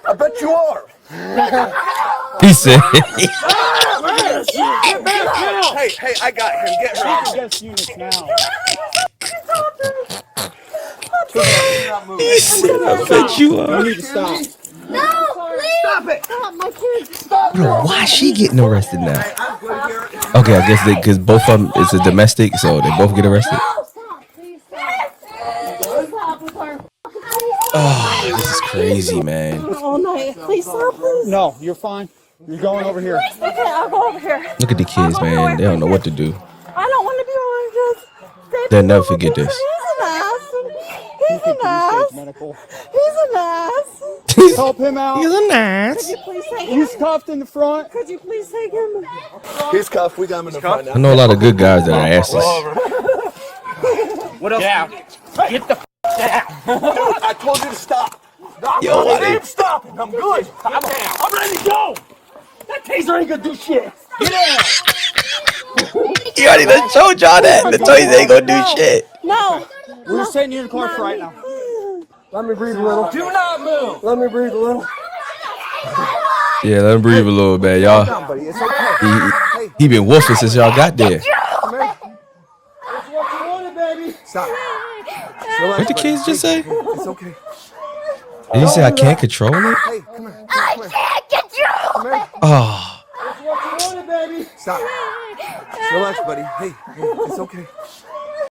I bet you are. He said. Hey, I got him. Get her. Guest units now. He said, I bet you are. You need to stop. No, please. Stop it. Stop, my kids. Stop. Bro, why is she getting arrested now? Hey, I'm good here. Okay, I guess because both of them is a domestic, so they both get arrested. No, stop. Please stop. Please stop with her. Oh, this is crazy, man. All night. Please stop, please. No, you're fine. You're going over here. Okay, I'll go over here. Look at the kids, man. They don't know what to do. I don't want to be on this. They'll never forget this. He's an ass. He's an ass. Medical. He's an ass. Help him out. He's a nice. Could you please take him? He's cuffed in the front. Could you please take him? He's cuffed. We got him in the front now. I know a lot of good guys that are asses. What else? Down. Get the down. Dude, I told you to stop. Yo, I ain't stopping. I'm good. I'm ready to go. That taser ain't gonna do shit. Get out. He already done showed y'all that. The toys ain't gonna do shit. No. We're just sitting in the car for right now. Let me breathe a little. Do not move. Let me breathe a little. Yeah, let him breathe a little bit, y'all. Come on, buddy. It's okay. He been woofing since y'all got there. Come here. That's what you wanted, baby. Stop. What the kids just say? It's okay. Did he say I can't control it? Hey, come here. I can't get you. Come here. Oh, That's what you wanted, baby. Stop. Relax, buddy. Hey, it's okay.